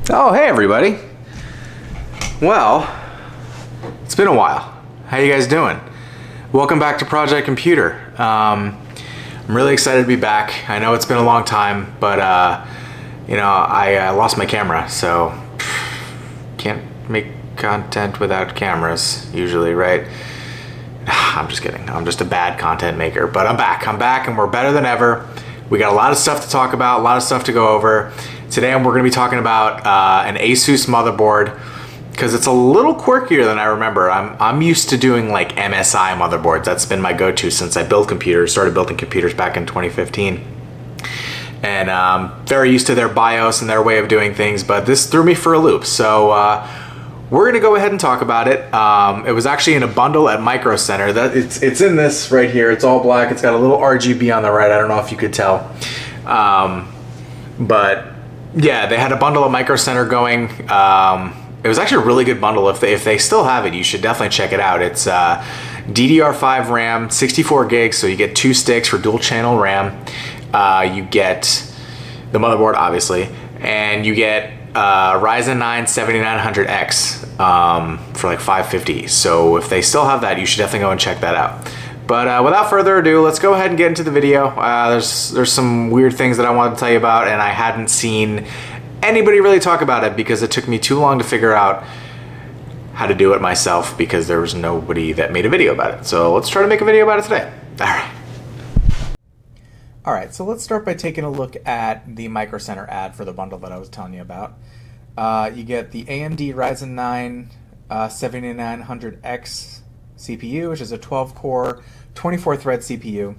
Oh, hey everybody. Well, it's been a while. How you guys doing? Welcome back to Project Computer. I'm really excited to be back. I know it's been a long time, but I lost my camera, so can't make content without cameras usually, right? I'm just kidding. I'm just a bad content maker, but I'm back. I'm back and we're better than ever. We got a lot of stuff to talk about, a lot of stuff to go over. Today we're going to be talking about an Asus motherboard because it's a little quirkier than I remember. I'm used to doing like MSI motherboards. That's been my go-to since I started building computers back in 2015. And very used to their BIOS and their way of doing things, but this threw me for a loop. So we're gonna go ahead and talk about it. It was actually in a bundle at Micro Center. It's in this right here. It's all black. It's got a little RGB on the right. I don't know if you could tell. But yeah, they had a bundle at Micro Center going. It was actually a really good bundle. If they still have it, you should definitely check it out. It's DDR5 RAM, 64 gigs, so you get 2 sticks for dual channel RAM. You get the motherboard, obviously, and you get Ryzen 9 7900X for like $550. So if they still have that, you should definitely go and check that out. But without further ado, let's go ahead and get into the video. There's some weird things that I wanted to tell you about, and I hadn't seen anybody really talk about it because it took me too long to figure out how to do it myself because there was nobody that made a video about it. So let's try to make a video about it today. All right, so let's start by taking a look at the Micro Center ad for the bundle that I was telling you about. You get the AMD Ryzen 9 7900X CPU, which is a 12-core, 24-thread CPU.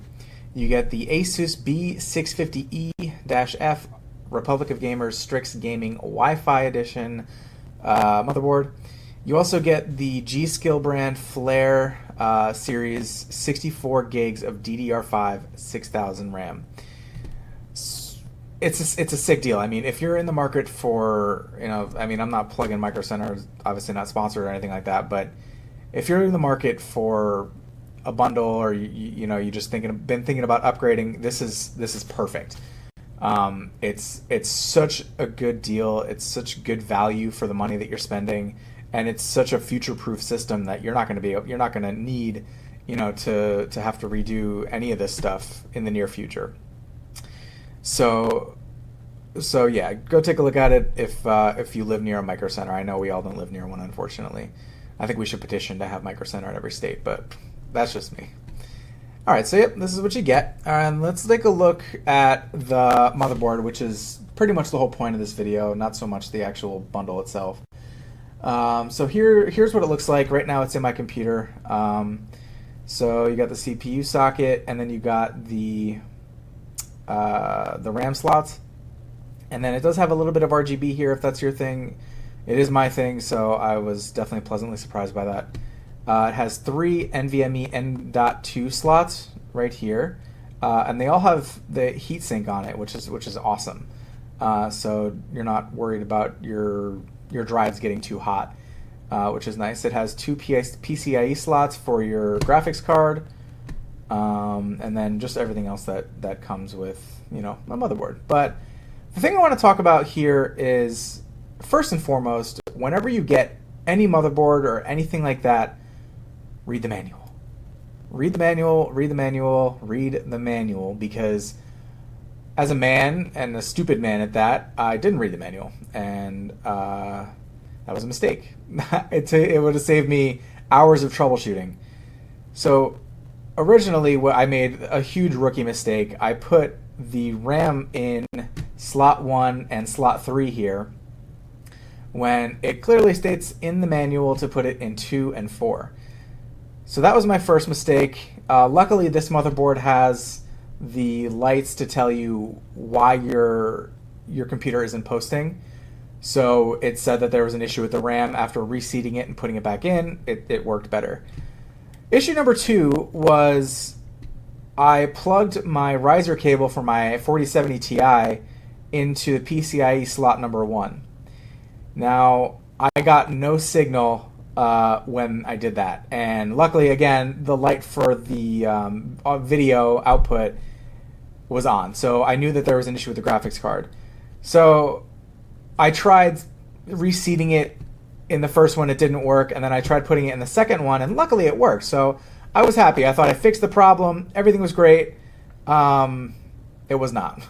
You get the Asus B650E-F Republic of Gamers Strix Gaming Wi-Fi Edition motherboard. You also get the G-Skill brand Flare series 64 gigs of DDR5 6000 RAM. It's a sick deal. I mean, if you're in the market for, I'm not plugging Micro Center, obviously not sponsored or anything like that, but if you're in the market for a bundle or you just been thinking about upgrading, this is perfect. It's such a good deal. It's such good value for the money that you're spending, and it's such a future-proof system that you're not going to need, to have to redo any of this stuff in the near future. So yeah, go take a look at it if you live near a Micro Center. I know we all don't live near one, unfortunately. I think we should petition to have Micro Center in every state, but that's just me. All right, so yep, this is what you get. And let's take a look at the motherboard, which is pretty much the whole point of this video, not so much the actual bundle itself. So here's what it looks like. Right now it's in my computer. So you got the CPU socket, and then you got the RAM slots. And then it does have a little bit of RGB here if that's your thing. It is my thing, so I was definitely pleasantly surprised by that. It has 3 NVMe M.2 slots right here, and they all have the heatsink on it, which is awesome. So you're not worried about your drives getting too hot, which is nice. It has 2 PCIe slots for your graphics card, and then just everything else that comes with a motherboard. But the thing I want to talk about here is, first and foremost, whenever you get any motherboard or anything like that, read the manual. Read the manual, read the manual, read the manual, because as a man, and a stupid man at that, I didn't read the manual, and that was a mistake. It would have saved me hours of troubleshooting. So originally, I made a huge rookie mistake. I put the RAM in slot 1 and slot 3 here, when it clearly states in the manual to put it in 2 and 4. So that was my first mistake. Luckily, this motherboard has the lights to tell you why your computer isn't posting. So it said that there was an issue with the RAM. After reseating it and putting it back in, it worked better. Issue number 2 was I plugged my riser cable for my 4070 Ti into PCIe slot number 1. Now, I got no signal when I did that. And luckily, again, the light for the video output was on. So I knew that there was an issue with the graphics card. So I tried reseating it in the first one, it didn't work, and then I tried putting it in the second one, and luckily it worked. So I was happy. I thought I fixed the problem. Everything was great. It was not.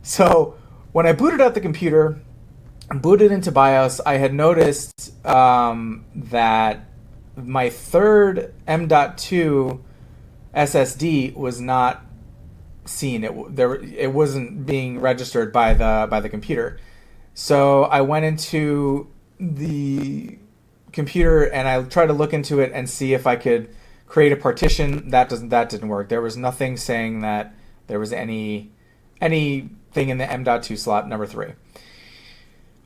So when I booted up the computer, booted into BIOS, I had noticed that my third M.2 SSD was not seen. It wasn't being registered by the computer. So I went into the computer and I tried to look into it and see if I could create a partition. That didn't work. There was nothing saying that there was anything in the M.2 slot number 3.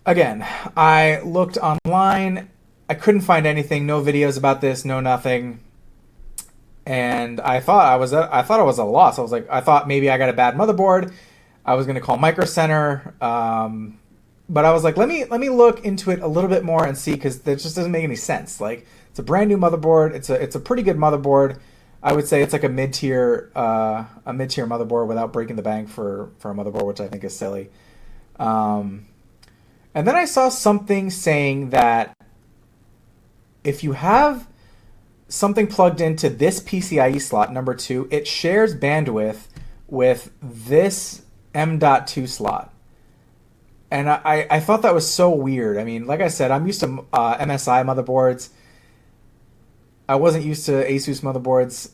Again, I looked online. I couldn't find anything. No videos about this. No nothing. And I thought I was at a loss. I thought maybe I got a bad motherboard. I was going to call Micro Center. But I was like, let me look into it a little bit more and see, because that just doesn't make any sense. Like, it's a brand new motherboard. It's a pretty good motherboard. I would say it's like a mid-tier motherboard without breaking the bank for a motherboard, which I think is silly. And then I saw something saying that if you have something plugged into this PCIe slot number 2, it shares bandwidth with this M.2 slot. And I thought that was so weird. I mean, like I said, I'm used to MSI motherboards. I wasn't used to Asus motherboards.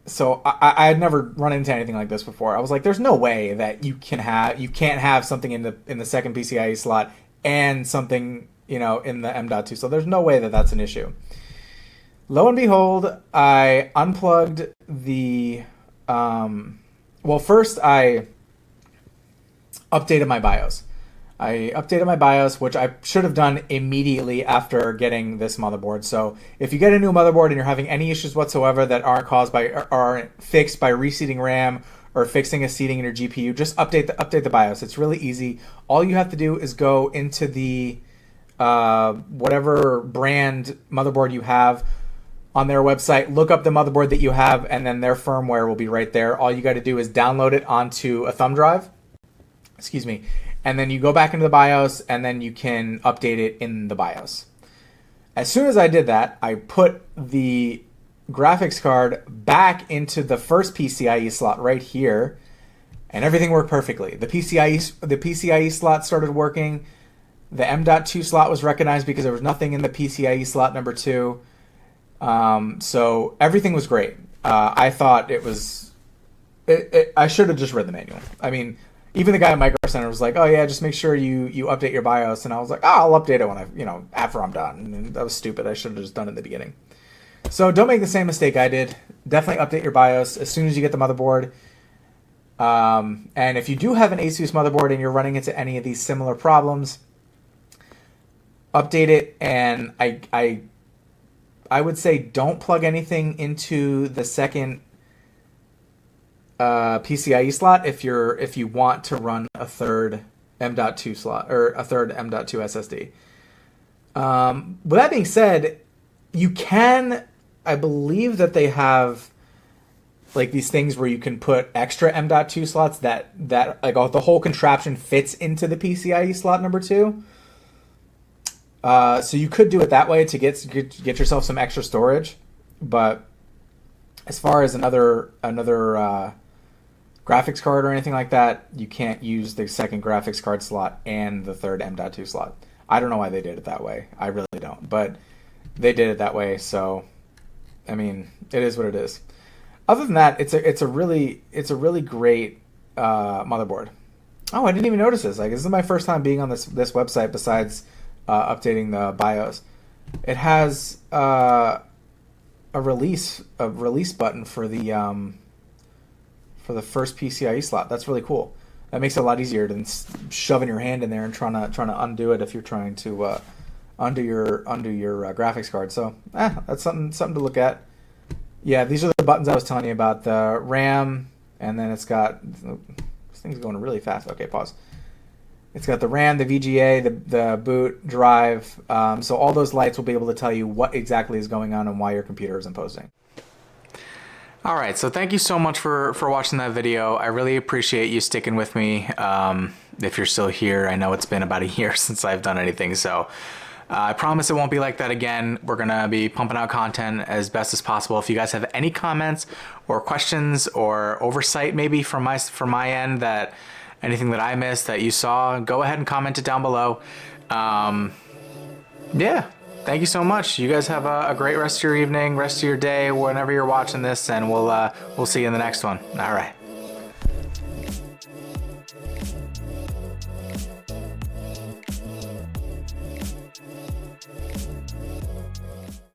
So I had never run into anything like this before. I was like, there's no way that you can't have something in the second PCIe slot and something, in the M.2. So there's no way that that's an issue. Lo and behold, I unplugged the first I updated my BIOS. Which I should have done immediately after getting this motherboard. So if you get a new motherboard and you're having any issues whatsoever that aren't fixed by reseating RAM or fixing a seating in your GPU, just update the BIOS. It's really easy. All you have to do is go into the whatever brand motherboard you have on their website, look up the motherboard that you have, and then their firmware will be right there. All you got to do is download it onto a thumb drive. Excuse me. And then you go back into the BIOS, and then you can update it in the BIOS. As soon as I did that, I put the graphics card back into the first PCIe slot right here, and everything worked perfectly. The PCIe slot started working. The M.2 slot was recognized because there was nothing in the PCIe slot number 2. So everything was great. I thought it was... I should have just read the manual. I mean... Even the guy at Micro Center was like, "Oh yeah, just make sure you update your BIOS." And I was like, "Oh, I'll update it when after I'm done." And that was stupid. I should have just done it in the beginning. So don't make the same mistake I did. Definitely update your BIOS as soon as you get the motherboard. And if you do have an Asus motherboard and you're running into any of these similar problems, update it. And I would say don't plug anything into the second PCIe slot if you want to run a third M.2 slot or a third M.2 SSD. With that being said, you can, I believe that they have like these things where you can put extra M.2 slots that like the whole contraption fits into the PCIe slot number 2. So you could do it that way to get yourself some extra storage, but as far as another graphics card or anything like that, you can't use the second graphics card slot and the third M.2 slot. I don't know why they did it that way. I really don't, but they did it that way. So, I mean, it is what it is. Other than that, it's a really great motherboard. Oh, I didn't even notice this. Like, this is my first time being on this website besides updating the BIOS. It has a release button for the first PCIe slot. That's really cool. That makes it a lot easier than shoving your hand in there and trying to undo it if you're trying to undo your graphics card. So that's something to look at. Yeah, these are the buttons I was telling you about. The RAM, and then it's got this thing's going really fast. Okay, pause. It's got the RAM, the VGA, the boot drive. So all those lights will be able to tell you what exactly is going on and why your computer isn't posting. All right, so thank you so much for watching that video. I really appreciate you sticking with me. if you're still here. I know it's been about a year since I've done anything, so I promise it won't be like that again. We're gonna be pumping out content as best as possible. If you guys have any comments or questions or oversight maybe from my end, that anything that I missed that you saw, go ahead and comment it down below. Yeah, thank you so much. You guys have a great rest of your evening, rest of your day, whenever you're watching this, and we'll see you in the next one. All right.